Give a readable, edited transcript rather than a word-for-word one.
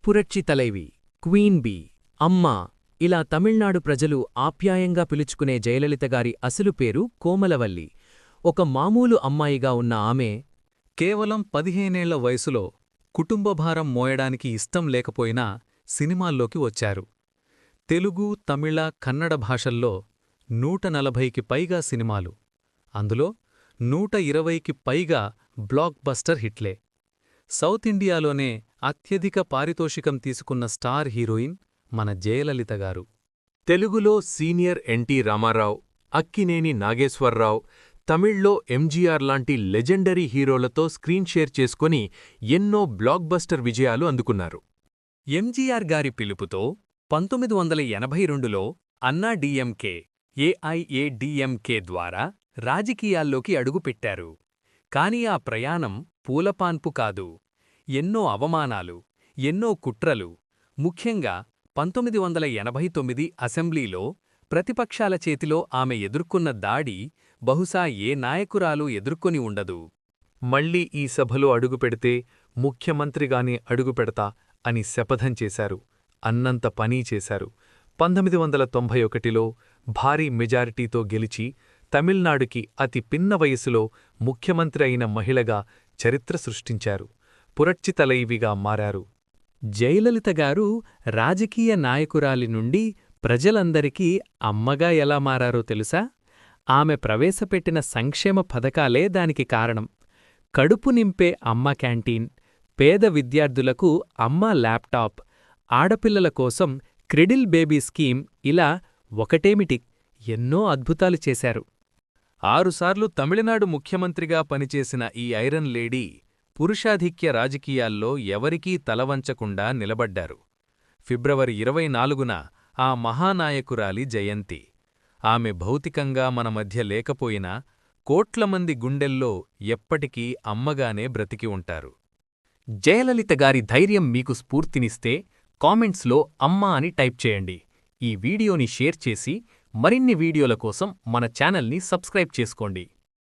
Puratchi Thalaivi, queen be, అమ్మ ఇలా తమిళనాడు ప్రజలు ఆప్యాయంగా పిలుచుకునే జయలలితగారి అసలు పేరు కోమలవల్లి. ఒక మామూలు అమ్మాయిగా ఉన్న ఆమె కేవలం 15ఏళ్ల వయసులో కుటుంబభారం మోయడానికి ఇష్టం లేకపోయినా సినిమాల్లోకి వచ్చారు. తెలుగు, తమిళ, కన్నడ భాషల్లో 140కి పైగా సినిమాలు, అందులో 120కి పైగా బ్లాక్ బస్టర్ హిట్లే. సౌత్ ఇండియాలోనే అత్యధిక పారితోషికం తీసుకున్న స్టార్ హీరోయిన్ మన జయలలితగారు. తెలుగులో సీనియర్ ఎన్టీ రామారావు, అక్కినేని నాగేశ్వరరావు, తమిళ్లో ఎంజీఆర్ లాంటి లెజెండరీ హీరోలతో స్క్రీన్ షేర్ చేసుకుని ఎన్నో బ్లాక్ బస్టర్ విజయాలు అందుకున్నారు. ఎంజీఆర్ గారి పిలుపుతో 1982లో అన్నా డీఎంకే, ఏఐఏడీఎంకే ద్వారా రాజకీయాల్లోకి అడుగుపెట్టారు. కాని ఆ ప్రయాణం పూలపాన్పు కాదు. ఎన్నో అవమానాలు, ఎన్నో కుట్రలు, ముఖ్యంగా 1989 అసెంబ్లీలో ప్రతిపక్షాల చేతిలో ఆమె ఎదుర్కొన్న దాడి బహుశా ఏ నాయకురాలు ఎదుర్కొని ఉండదు. మళ్లీ ఈ సభలో అడుగుపెడితే ముఖ్యమంత్రిగానే అడుగుపెడతా అని శపథం చేశారు. అన్నంత పనీ చేశారు. 1991లో భారీ మెజారిటీతో గెలిచి తమిళనాడుకి అతి పిన్న వయసులో ముఖ్యమంత్రి అయిన మహిళగా చరిత్ర సృష్టించారు. పురచ్చి తలైవిగా మారారు. జయలలితగారు రాజకీయ నాయకురాలి నుండి ప్రజలందరికీ అమ్మగా ఎలా మారారో తెలుసా? ఆమె ప్రవేశపెట్టిన సంక్షేమ పథకాలే దానికి కారణం. కడుపు నింపే అమ్మ క్యాంటీన్, పేద విద్యార్థులకు అమ్మ ల్యాప్టాప్, ఆడపిల్లల కోసం క్రిడిల్ బేబీ స్కీమ్ ఇలా ఒకటేమిటి ఎన్నో అద్భుతాలు చేశారు. 6 సార్లు తమిళనాడు ముఖ్యమంత్రిగా పనిచేసిన ఈ ఐరన్ లేడీ పురుషాధిక్య రాజకీయాల్లో ఎవరికీ తలవంచకుండా నిలబడ్డారు. ఫిబ్రవరి 24న ఆ మహానాయకురాలి జయంతి. ఆమె భౌతికంగా మన మధ్య లేకపోయినా కోట్లమంది గుండెల్లో ఎప్పటికీ అమ్మగానే బ్రతికి ఉంటారు. జయలలితగారి ధైర్యం మీకు స్ఫూర్తినిస్తే కామెంట్స్లో అమ్మా అని టైప్ చేయండి. ఈ వీడియోని షేర్ చేసి మరిన్ని వీడియోల కోసం మన ఛానల్ని సబ్స్క్రైబ్ చేసుకోండి.